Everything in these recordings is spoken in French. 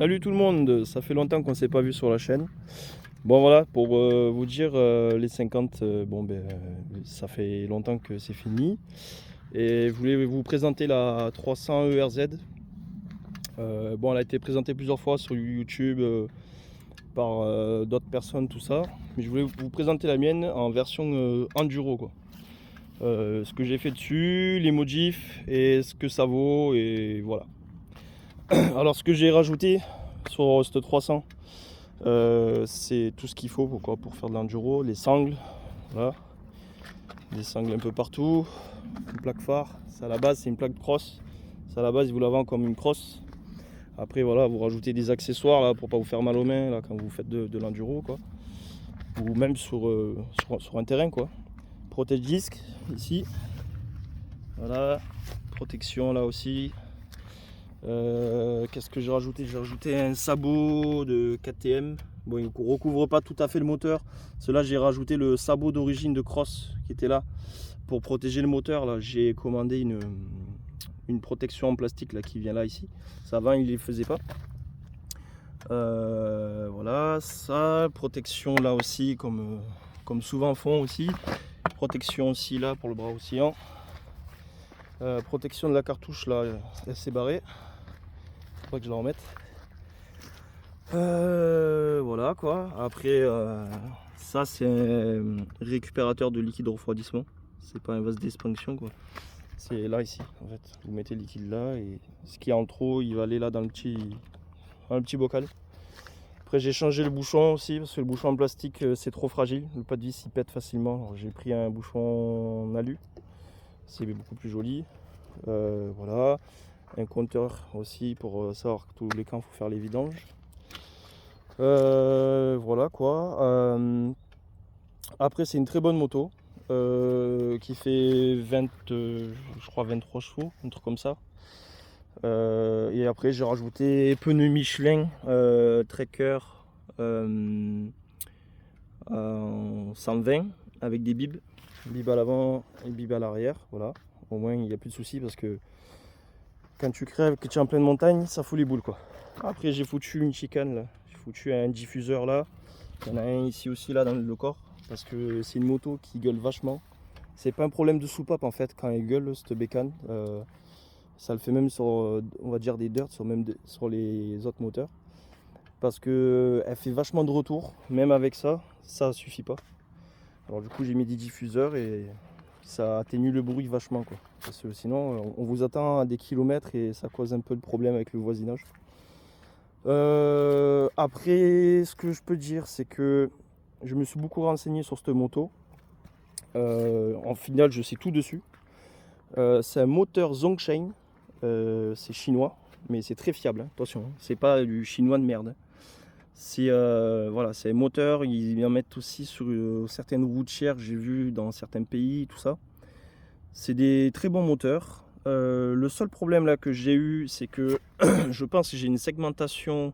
Salut tout le monde, ça fait longtemps qu'on ne s'est pas vu sur la chaîne. Bon voilà, pour vous dire, les 50, ça fait longtemps que c'est fini. Et je voulais vous présenter la 300 ERZ. Elle a été présentée plusieurs fois sur YouTube par d'autres personnes, tout ça. Mais je voulais vous présenter la mienne en version enduro, quoi. Ce que j'ai fait dessus, les modifs et ce que ça vaut, et voilà. Alors ce que j'ai rajouté sur cette 300, c'est tout ce qu'il faut pour faire de l'enduro, les sangles, voilà, des sangles un peu partout, une plaque phare, ça à la base c'est une plaque de cross, ça à la base ils vous la vendent comme une cross. Après voilà, vous rajoutez des accessoires là, pour pas vous faire mal aux mains là, quand vous faites de l'enduro, quoi, ou même sur un terrain, quoi. Protège disque ici, voilà, protection là aussi. Qu'est-ce que j'ai rajouté? J'ai rajouté un sabot de KTM. Bon, il ne recouvre pas tout à fait le moteur. Cela, j'ai rajouté le sabot d'origine de cross qui était là pour protéger le moteur. Là, j'ai commandé une protection en plastique là, qui vient là ici. Ça avant, il ne les faisait pas. Voilà, ça, protection là aussi, comme souvent font aussi. Protection aussi là pour le bras oscillant. Protection de la cartouche là, elle s'est barrée. Faut que je la remette. Voilà quoi. Après, ça c'est un récupérateur de liquide de refroidissement. C'est pas un vase d'expansion, quoi. C'est là ici en fait. Vous mettez le liquide là et ce qui est en trop, il va aller là dans le petit bocal. Après j'ai changé le bouchon aussi parce que le bouchon en plastique c'est trop fragile. Le pas de vis il pète facilement. J'ai pris un bouchon en alu. C'est beaucoup plus joli. Voilà. Un compteur aussi pour savoir que tous les camps il faut faire les vidanges. Voilà quoi. Après c'est une très bonne moto qui fait 20, je crois 23 chevaux, un truc comme ça. Et après j'ai rajouté pneus Michelin Trekker en 120 avec des bibs à l'avant et bibs à l'arrière. Voilà, au moins il n'y a plus de soucis parce que quand tu crèves, que tu es en pleine montagne, ça fout les boules, quoi. Après j'ai foutu une chicane là, j'ai foutu un diffuseur là. Il y en a un ici aussi là dans le corps parce que c'est une moto qui gueule vachement. C'est pas un problème de soupape en fait quand elle gueule cette bécane. Ça le fait même sur, on va dire, des dirt, sur les autres moteurs. Parce que elle fait vachement de retour, même avec ça, ça suffit pas. Alors du coup j'ai mis des diffuseurs et ça atténue le bruit vachement, quoi. Parce que sinon on vous attend à des kilomètres et ça cause un peu de problème avec le voisinage. Après ce que je peux dire c'est que je me suis beaucoup renseigné sur cette moto. En finale je sais tout dessus. C'est un moteur Zhongsheng, c'est chinois, mais c'est très fiable, hein. Attention, hein. C'est pas du chinois de merde, hein. C'est voilà, c'est un moteur, ils en mettent aussi sur certaines routières, j'ai vu dans certains pays, tout ça. C'est des très bons moteurs. Le seul problème là que j'ai eu, c'est que je pense que j'ai une segmentation.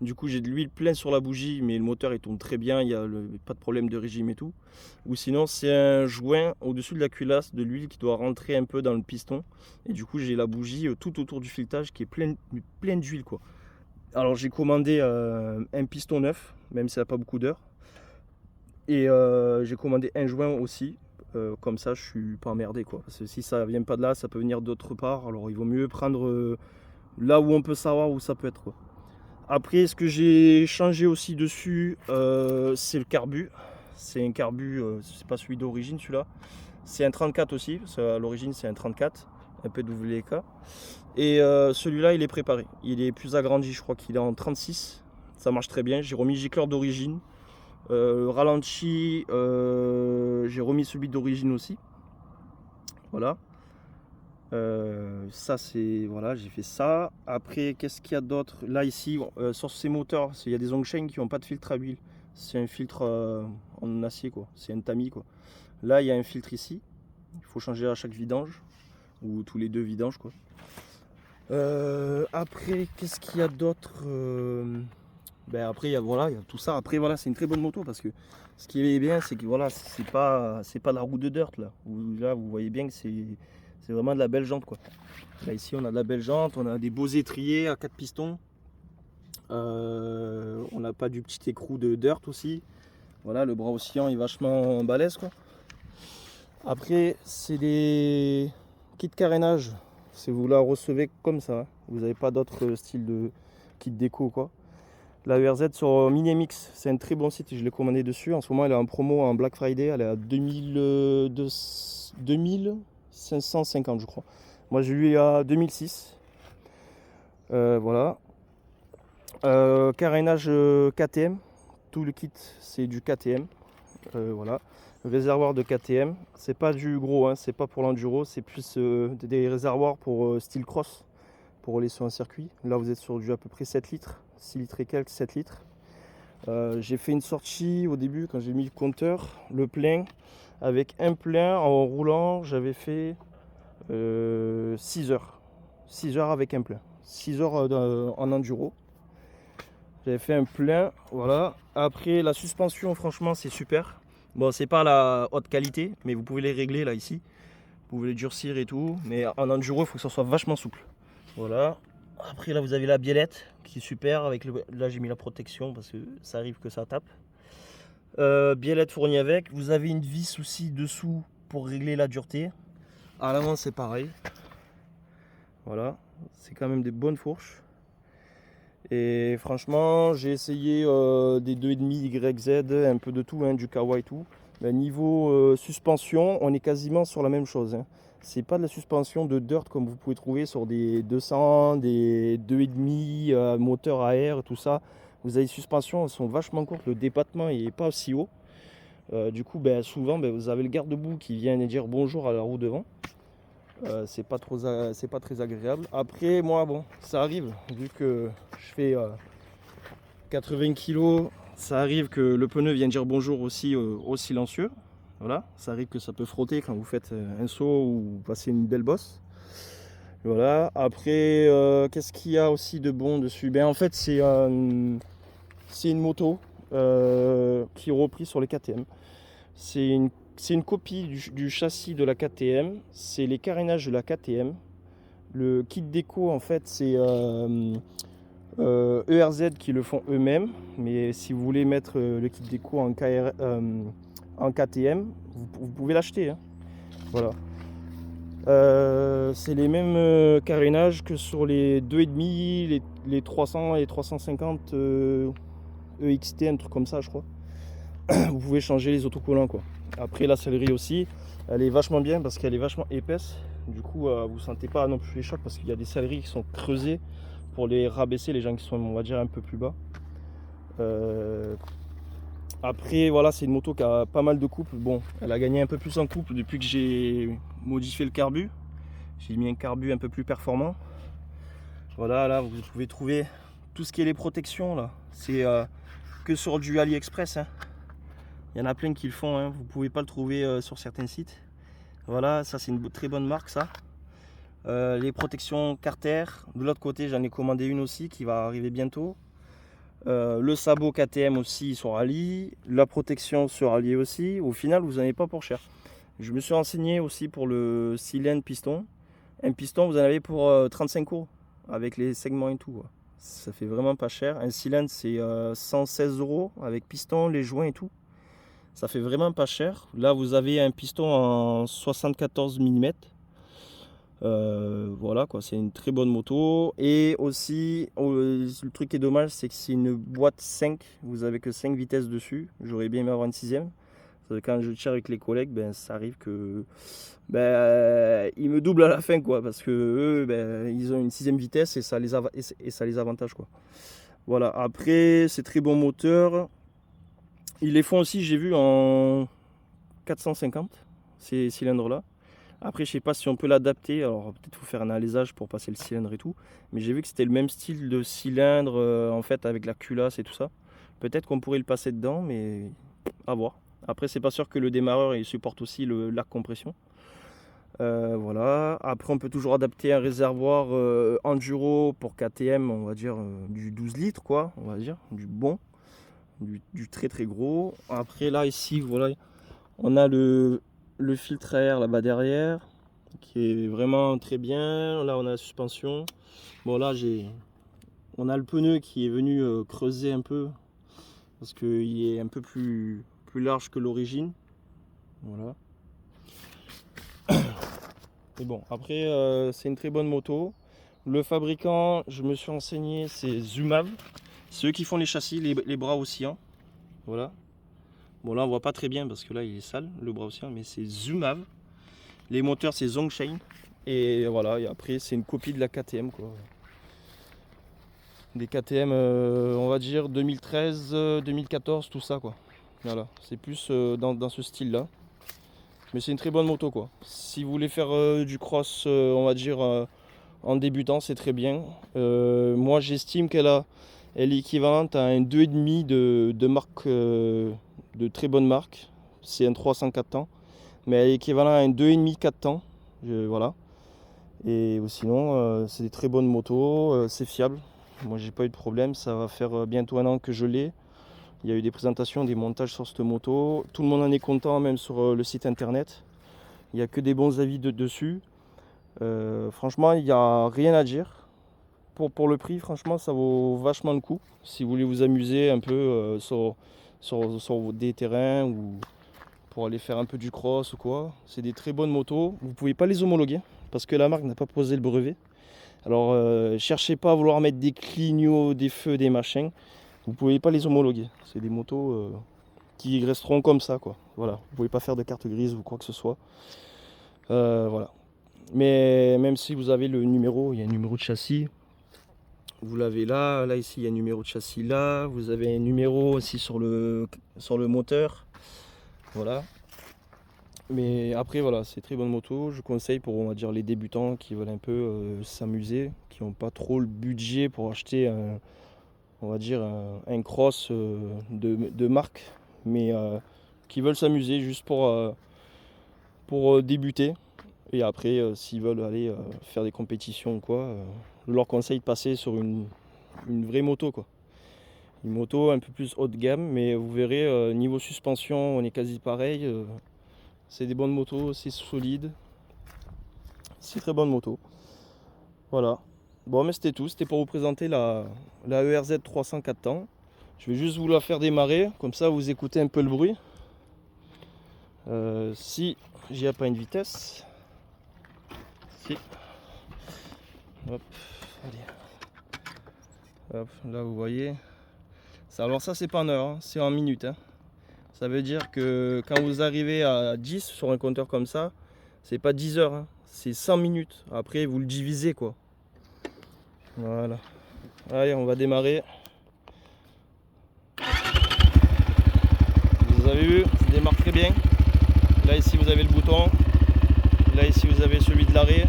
Du coup, j'ai de l'huile pleine sur la bougie, mais le moteur il tourne très bien, il n'y a pas de problème de régime et tout. Ou sinon, c'est un joint au-dessus de la culasse de l'huile qui doit rentrer un peu dans le piston. Et du coup, j'ai la bougie tout autour du filetage qui est pleine d'huile, quoi. Alors, j'ai commandé un piston neuf, même si ça n'a pas beaucoup d'heures. Et j'ai commandé un joint aussi. Comme ça, je suis pas emmerdé, quoi. Parce que si ça vient pas de là, ça peut venir d'autre part. Alors, il vaut mieux prendre là où on peut savoir où ça peut être, quoi. Après, ce que j'ai changé aussi dessus, c'est le carbu. C'est un carbu, c'est pas celui d'origine celui-là. C'est un 34 aussi, parce qu'à l'origine c'est un 34, un PWK. Et celui-là il est préparé. Il est plus agrandi, je crois qu'il est en 36. Ça marche très bien. J'ai remis gicleur d'origine. Ralenti, j'ai remis celui d'origine aussi. Voilà. Ça c'est voilà, j'ai fait ça. Après qu'est-ce qu'il y a d'autre là ici sur ces moteurs? Il y a des Zhongsheng qui n'ont pas de filtre à huile. C'est un filtre en acier, quoi. C'est un tamis, quoi. Là il y a un filtre ici. Il faut changer à chaque vidange ou tous les deux vidanges, quoi. Après qu'est-ce qu'il y a d'autre? Après il y a, voilà, il y a tout ça. Après voilà, c'est une très bonne moto parce que ce qui est bien c'est que voilà, c'est pas la roue de dirt là. Là vous voyez bien que c'est vraiment de la belle jante, quoi. Là ici on a de la belle jante, on a des beaux étriers à 4 pistons. On n'a pas du petit écrou de dirt aussi. Voilà, le bras oscillant est vachement balèze quoi. Après, c'est des kits carénage. Si vous la recevez comme ça, vous n'avez pas d'autre style de kit déco quoi. La ERZ sur Minimix, c'est un très bon site, je l'ai commandé dessus. En ce moment, elle est en promo en Black Friday, elle est à 2550 je crois. Moi, j'ai eu à 2006. Voilà. Carénage KTM, tout le kit c'est du KTM. Voilà. Réservoir de KTM, c'est pas du gros, hein, c'est pas pour l'enduro, c'est plus des réservoirs pour style cross, pour rouler sur un circuit. Là vous êtes sur du à peu près 7 litres, 6 litres et quelques, 7 litres. J'ai fait une sortie au début quand j'ai mis le compteur, le plein, avec un plein en roulant, j'avais fait 6 heures. 6 heures avec un plein, 6 heures en enduro. J'avais fait un plein, voilà. Après la suspension, franchement, c'est super. Bon, c'est pas la haute qualité, mais vous pouvez les régler là ici. Vous pouvez les durcir et tout, mais en enduro, il faut que ça soit vachement souple. Voilà. Après là, vous avez la biellette qui est super. Avec là, j'ai mis la protection parce que ça arrive que ça tape. Biellette fournie avec. Vous avez une vis aussi dessous pour régler la dureté. À l'avant, c'est pareil. Voilà, c'est quand même des bonnes fourches. Et franchement, j'ai essayé des 2,5 YZ, un peu de tout, hein, du Kawa et tout. Mais niveau suspension, on est quasiment sur la même chose. Hein. C'est pas de la suspension de dirt comme vous pouvez trouver sur des 200, des 2,5 moteur à air, tout ça. Vous avez des suspensions, elles sont vachement courtes, le débattement n'est pas aussi haut. Du coup, ben, souvent, ben, vous avez le garde-boue qui vient dire bonjour à la roue devant. C'est pas très agréable. Après, moi, bon, ça arrive, vu que je fais 80 kg, ça arrive que le pneu vienne dire bonjour aussi au silencieux. Voilà, ça arrive que ça peut frotter quand vous faites un saut ou passez une belle bosse. Voilà, après, qu'est-ce qu'il y a aussi de bon dessus? Ben, en fait, c'est une moto qui est reprise sur les KTM. C'est une copie du châssis de la KTM, c'est les carénages de la KTM. Le kit déco en fait c'est ERZ qui le font eux-mêmes, mais si vous voulez mettre le kit déco en KTM, vous pouvez l'acheter. Hein. Voilà. C'est les mêmes carénages que sur les 2,5, les 300 et 350 EXT, un truc comme ça je crois. Vous pouvez changer les autocollants quoi. Après la sellerie aussi, elle est vachement bien parce qu'elle est vachement épaisse. Du coup, vous sentez pas non plus les chocs parce qu'il y a des selleries qui sont creusées pour les rabaisser, les gens qui sont, on va dire, un peu plus bas. Après, voilà, c'est une moto qui a pas mal de couple. Bon, elle a gagné un peu plus en couple depuis que j'ai modifié le carbu. J'ai mis un carbu un peu plus performant. Voilà, là, vous pouvez trouver tout ce qui est les protections là. C'est que sur du AliExpress. Hein. Il y en a plein qui le font, hein. Vous ne pouvez pas le trouver sur certains sites. Voilà, ça c'est une très bonne marque ça. Les protections Carter, de l'autre côté j'en ai commandé une aussi qui va arriver bientôt. Le sabot KTM aussi sur Ali, la protection sur Ali aussi. Au final vous n'en avez pas pour cher. Je me suis renseigné aussi pour le cylindre piston. Un piston vous en avez pour 35 euros avec les segments et tout. Ça fait vraiment pas cher. Un cylindre c'est 116 euros avec piston, les joints et tout. Ça fait vraiment pas cher. Là, vous avez un piston en 74 mm. Voilà quoi, c'est une très bonne moto. Et aussi, le truc qui est dommage, c'est que c'est une boîte 5. Vous avez que 5 vitesses dessus. J'aurais bien aimé avoir une 6ème. Quand je tire avec les collègues, ben, ça arrive que ils me doublent à la fin quoi. Parce que eux, ben, ils ont une 6ème vitesse et ça les avantage quoi. Voilà, après, c'est très bon moteur. Ils les font aussi, j'ai vu, en 450, ces cylindres-là. Après, je sais pas si on peut l'adapter. Alors, peut-être faut faire un alésage pour passer le cylindre et tout. Mais j'ai vu que c'était le même style de cylindre, en fait, avec la culasse et tout ça. Peut-être qu'on pourrait le passer dedans, mais à voir. Après, c'est pas sûr que le démarreur il supporte aussi la compression. Voilà. Après, on peut toujours adapter un réservoir enduro pour KTM, on va dire du 12 litres, quoi. On va dire, du bon. Du très très gros. Après là ici voilà, on a le filtre à air là-bas derrière qui est vraiment très bien. Là on a la suspension. Bon là j'ai On a le pneu qui est venu creuser un peu parce qu'il est un peu plus large que l'origine. Voilà. Et bon, après, c'est une très bonne moto. Le fabricant, je me suis renseigné, c'est Zumav. C'est eux qui font les châssis, les bras oscillants. Voilà. Bon, là, on voit pas très bien parce que là, il est sale, le bras oscillant, mais c'est Zumav. Les moteurs, c'est Zongshan. Et voilà, et après, c'est une copie de la KTM, quoi. Des KTM, on va dire 2013, 2014, tout ça, quoi. Voilà, c'est plus dans ce style-là. Mais c'est une très bonne moto, quoi. Si vous voulez faire du cross, on va dire en débutant, c'est très bien. Moi, j'estime elle est équivalente à un 2,5 de marque, de très bonne marque. C'est un 304 temps. Mais elle est équivalente à un 2,5 4 temps. Voilà. Et sinon, c'est des très bonnes motos, c'est fiable. Moi, j'ai pas eu de problème. Ça va faire bientôt un an que je l'ai. Il y a eu des présentations, des montages sur cette moto. Tout le monde en est content, même sur le site internet. Il n'y a que des bons avis dessus. Franchement, il n'y a rien à dire. Pour le prix, franchement, ça vaut vachement le coup. Si vous voulez vous amuser un peu sur des terrains ou pour aller faire un peu du cross ou quoi, c'est des très bonnes motos. Vous ne pouvez pas les homologuer parce que la marque n'a pas posé le brevet. Alors, cherchez pas à vouloir mettre des clignots, des feux, des machins. Vous ne pouvez pas les homologuer. C'est des motos qui resteront comme ça, quoi. Voilà. Vous ne pouvez pas faire de carte grise ou quoi que ce soit. Voilà. Mais même si vous avez le numéro, il y a un numéro de châssis. Vous l'avez là, ici il y a un numéro de châssis là, vous avez un numéro aussi sur le moteur. Voilà. Mais après voilà, c'est très bonne moto. Je conseille pour on va dire les débutants qui veulent un peu s'amuser, qui n'ont pas trop le budget pour acheter on va dire un cross de marque, mais qui veulent s'amuser juste pour débuter. Et après, s'ils veulent aller faire des compétitions ou quoi, je leur conseille de passer sur une vraie moto, quoi. Une moto un peu plus haut de gamme, mais vous verrez, niveau suspension, on est quasi pareil. C'est des bonnes motos, c'est solide. C'est très bonne moto. Voilà. Bon, mais c'était tout. C'était pour vous présenter la ERZ 304 temps. Je vais juste vous la faire démarrer, comme ça vous écoutez un peu le bruit. Si j'y ai pas une vitesse. Si. Hop, allez. Hop, là vous voyez. Alors ça c'est pas en heure, hein, c'est en minutes. Hein. Ça veut dire que quand vous arrivez à 10 sur un compteur comme ça, c'est pas 10 heures, hein, c'est 100 minutes. Après vous le divisez quoi. Voilà. Allez, on va démarrer. Vous avez vu, ça démarre très bien. Là ici vous avez le bouton. Là ici vous avez celui de l'arrêt.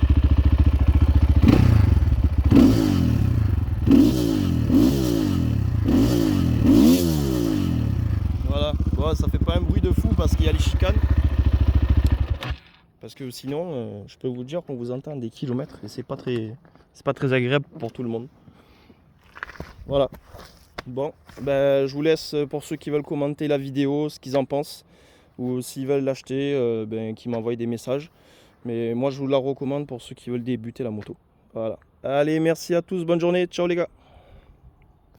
Voilà, bon, ça fait pas un bruit de fou parce qu'il y a les chicanes. Parce que sinon, je peux vous dire qu'on vous entend des kilomètres et c'est pas très agréable pour tout le monde. Voilà. Bon, ben, je vous laisse pour ceux qui veulent commenter la vidéo, ce qu'ils en pensent. Ou s'ils veulent l'acheter, qu'ils m'envoient des messages. Mais moi, je vous la recommande pour ceux qui veulent débuter la moto. Voilà. Allez, merci à tous, bonne journée. Ciao les gars.